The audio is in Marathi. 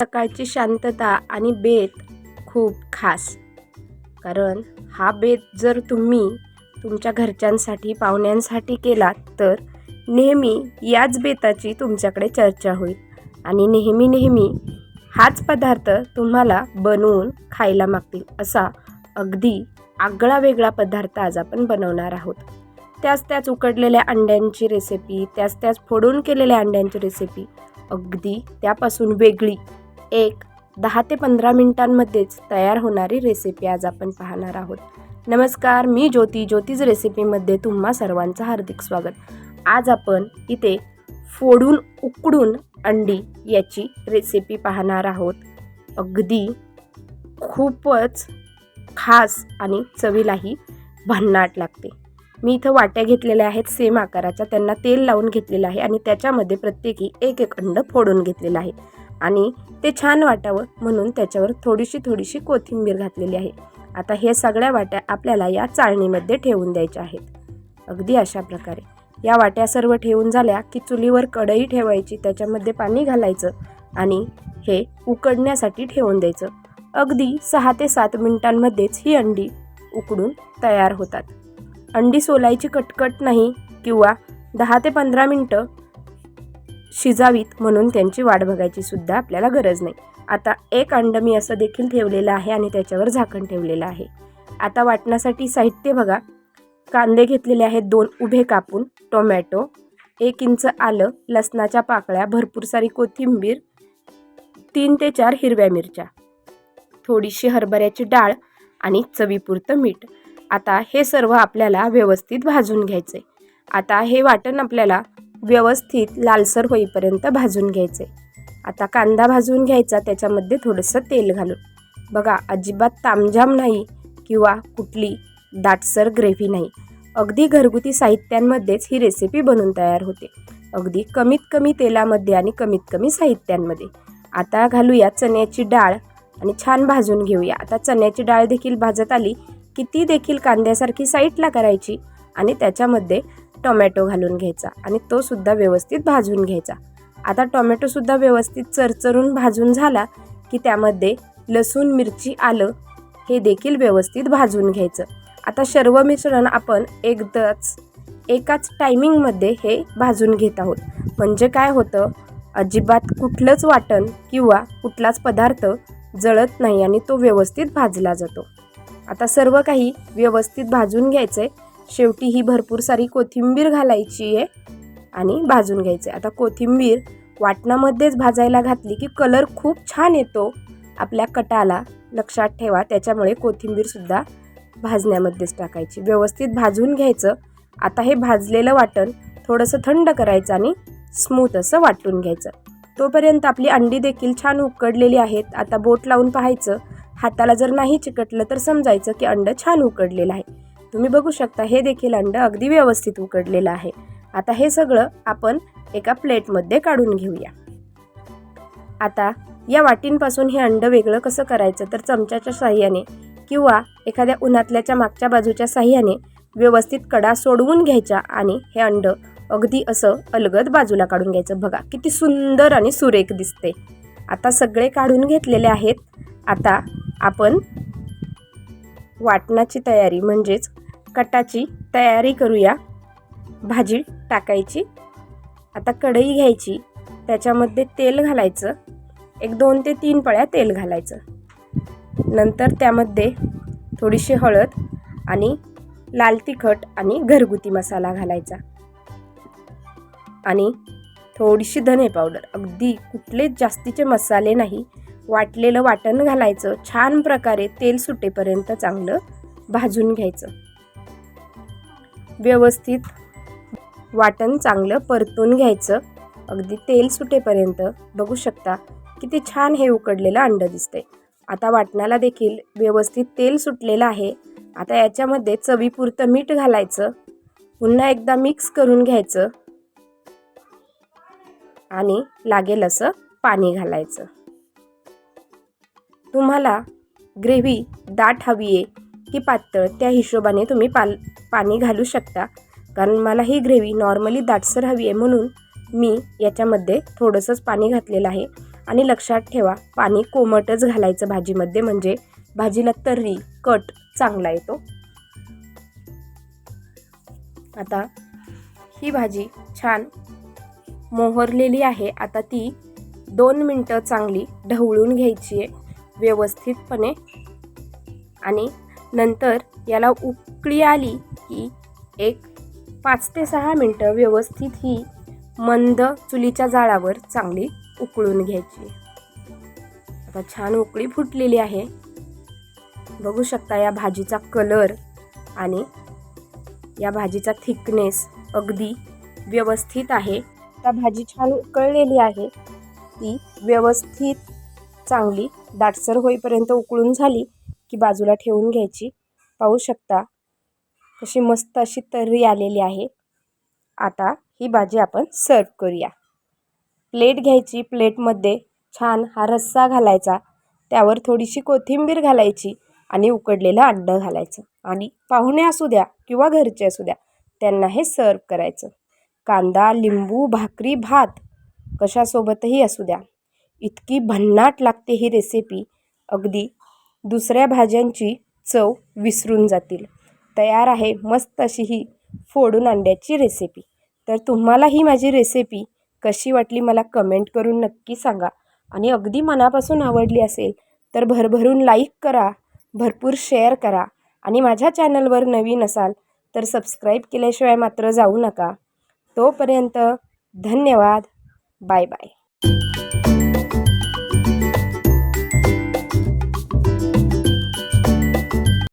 सकाळची शांतता आणि बेत खूप खास. कारण हा बेत जर तुम्ही तुमच्या घरच्यांसाठी पाहुण्यांसाठी केलात तर नेहमी याच बेताची तुमच्याकडे चर्चा होईल आणि नेहमी हाच पदार्थ तुम्हाला बनवून खायला मागतील. असा अगदी आगळा वेगळा पदार्थ आज आपण बनवणार आहोत. त्याच उकडलेल्या अंड्यांची रेसिपी, त्याच फोडून केलेल्या अंड्यांची रेसिपी, अगदी त्यापासून वेगळी एक 10 ते 15 मिनिटांमध्येच तयार होणारी रेसिपी आज आपण पाहणार आहोत. नमस्कार, मी ज्योतीज रेसिपीमध्ये तुम्हा सर्वांचं हार्दिक स्वागत. आज आपण इथे फोडून उकडून अंडी याची रेसिपी पाहणार आहोत. अगदी खूपच खास आणि चवीलाही भन्नाट लागते. मी इथं वाट्या घेतलेल्या आहेत सेम आकाराच्या, त्यांना तेल लावून घेतलेलं आहे आणि त्याच्यामध्ये प्रत्येकी एक अंड फोडून घेतलेलं आहे आणि ते छान वाटावं म्हणून त्याच्यावर थोडीशी कोथिंबीर घातलेली आहे. आता हे सगळ्या वाट्या आपल्याला या चाळणीमध्ये ठेवून द्यायच्या आहेत. अगदी अशा प्रकारे या वाट्या सर्व ठेवून झाल्या की चुलीवर कढई ठेवायची, त्याच्यामध्ये पाणी घालायचं आणि हे उकडण्यासाठी ठेवून द्यायचं. अगदी 6 ते 7 मिनिटांमध्येच ही अंडी उकडून तयार होतात. अंडी सोलायची कटकट नाही किंवा 10 ते 15 मिनटं शिजावीत म्हणून त्यांची वाट बघायची सुद्धा आपल्याला गरज नाही. आता एक अंड मी असं देखील ठेवलेलं आहे आणि त्याच्यावर झाकण ठेवलेलं आहे. आता वाटण्यासाठी साहित्य बघा. कांदे घेतलेले आहेत 2 उभे कापून, टोमॅटो, 1 इंच आलं, लसणाच्या पाकळ्या, भरपूर सारी कोथिंबीर, 3 ते 4 हिरव्या मिरच्या, थोडीशी हरभऱ्याची डाळ आणि चवीपुरतं मीठ. आता हे सर्व आपल्याला व्यवस्थित भाजून घ्यायचे. आता हे वाटण आपल्याला व्यवस्थित लालसर होईपर्यंत भाजून घ्यायचे. आता कांदा भाजून घ्यायचा, त्याच्यामध्ये थोडंसं तेल घालून. बघा, अजिबात तामझाम नाही किंवा कुठली दाटसर ग्रेव्ही नाही. अगदी घरगुती साहित्यांमध्येच ही रेसिपी बनून तयार होते. अगदी कमीत कमी तेलामध्ये आणि कमीत कमी साहित्यांमध्ये. आता घालूया चण्याची डाळ आणि छान भाजून घेऊया. आता चण्याची डाळ देखील भाजत आली की ती देखील कांद्यासारखी साईडला करायची आणि त्याच्यामध्ये टोमॅटो घालून घ्यायचा आणि तो सुद्धा व्यवस्थित भाजून घ्यायचा. आता टोमॅटोसुद्धा व्यवस्थित चरचरून भाजून झाला की त्यामध्ये लसूण, मिरची, आलं हे देखील व्यवस्थित भाजून घ्यायचं. आता सर्व मिश्रण आपण एकाच टायमिंगमध्ये हे भाजून घेत आहोत. म्हणजे काय होतं, अजिबात कुठलंच वाटण किंवा कुठलाच पदार्थ जळत नाही आणि तो व्यवस्थित भाजला जातो. आता सर्व काही व्यवस्थित भाजून घ्यायचं आहे. शेवटी ही भरपूर सारी कोथिंबीर घालायची आहे आणि भाजून घ्यायचे. आता कोथिंबीर वाटणामध्येच भाजायला घातली की कलर खूप छान येतो आपल्या कटाला, लक्षात ठेवा. त्याच्यामुळे कोथिंबीरसुद्धा भाजण्यामध्येच टाकायची, व्यवस्थित भाजून घ्यायचं. आता हे भाजलेलं वाटण थोडंसं थंड करायचं आणि स्मूथ असं वाटून घ्यायचं. तोपर्यंत आपली अंडी देखील छान उकडलेली आहेत. आता बोट लावून पाहायचं, हाताला जर नाही चिकटलं तर समजायचं की अंड छान उकडलेलं आहे. तुम्ही बघू शकता, हे देखील अंड अगदी व्यवस्थित उकडलेलं आहे. आता हे सगळं आपण एका प्लेटमध्ये काढून घेऊया. आता या वाटींपासून हे अंड वेगळं कसं करायचं, तर चमच्याच्या साहाय्याने किंवा एखाद्या उन्हातल्याच्या मागच्या बाजूच्या साहाय्याने व्यवस्थित कडा सोडवून घ्यायच्या आणि हे अंड अगदी असं अलगद बाजूला काढून घ्यायचं. बघा किती सुंदर आणि सुरेख दिसते. आता सगळे काढून घेतलेले आहेत. आता आपण वाटणाची तयारी म्हणजेच कटाची तयारी करूया. भाजी टाकायची. आता कढई घ्यायची, त्याच्यामध्ये तेल घालायचं, 2 ते 3 पळ्या तेल घालायचं. नंतर त्यामध्ये थोडीशी हळद आणि लाल तिखट आणि घरगुती मसाला घालायचा आणि थोडीशी धने पावडर. अगदी कुठलेच जास्तीचे मसाले नाही. वाटलेलं वाटण घालायचं. छान प्रकारे तेल सुटेपर्यंत चांगलं भाजून घ्यायचं. व्यवस्थित वाटण चांगलं परतून घ्यायचं अगदी तेल सुटेपर्यंत. बघू शकता किती छान हे उकडलेलं अंड दिसतंय. आता वाटणाला देखील व्यवस्थित तेल सुटलेलं आहे. आता याच्यामध्ये चवीपुरतं मीठ घालायचं. पुन्हा एकदा मिक्स करून घ्यायचं आणि लागेल असं पाणी घालायचं. तुम्हाला ग्रेव्ही दाट हवी आहे की पातळ, त्या हिशोबाने तुम्ही पाणी घालू शकता. कारण मला ही ग्रेव्ही नॉर्मली दाटसर हवी आहे म्हणून मी याच्यामध्ये थोडंसंच पाणी घातलेलं आहे. आणि लक्षात ठेवा पाणी कोमटच घालायचं भाजीमध्ये, म्हणजे भाजीला तर्री कट चांगला येतो. आता ही भाजी छान मोहरलेली आहे. आता ती 2 मिनटं चांगली ढवळून घ्यायची आहे व्यवस्थितपणे. आणि नंतर याला उकळी आली की एक 5 ते 6 मिनटं व्यवस्थित ही मंद चुलीच्या जाळावर चांगली उकळून घ्यायची. आता छान उकळी फुटलेली आहे. बघू शकता या भाजीचा कलर आणि या भाजीचा थिकनेस अगदी व्यवस्थित आहे. आता भाजी छान उकळलेली आहे. ती व्यवस्थित चांगली दाटसर होईपर्यंत उकळून झाली की बाजूला ठेवून घ्यायची. पाहू शकता कशी मस्त अशी तर्री आलेली आहे. आता ही भाजी आपण सर्व करूया. प्लेट घ्यायची, प्लेटमध्ये छान हा रस्सा घालायचा, त्यावर थोडीशी कोथिंबीर घालायची आणि उकडलेलं अंडं घालायचं. आणि पाहुणे असू द्या किंवा घरचे असू द्या त्यांना हे सर्व करायचं. कांदा, लिंबू, भाकरी, भात कशासोबतही असू द्या. इतकी भन्नाट लागते ही रेसिपी, अगदी दुसऱ्या भाज्यांची चव विसरून जातील. तयार आहे मस्त अशी ही फोडून अंड्याची रेसिपी. तर तुम्हाला ही माझी रेसिपी कशी वाटली मला कमेंट करून नक्की सांगा. आणि अगदी मनापासून आवडली असेल तर भरभरून लाईक करा, भरपूर शेअर करा. आणि माझ्या चॅनलवर नवीन असाल तर सबस्क्राईब केल्याशिवाय मात्र जाऊ नका. तोपर्यंत धन्यवाद. Bye bye.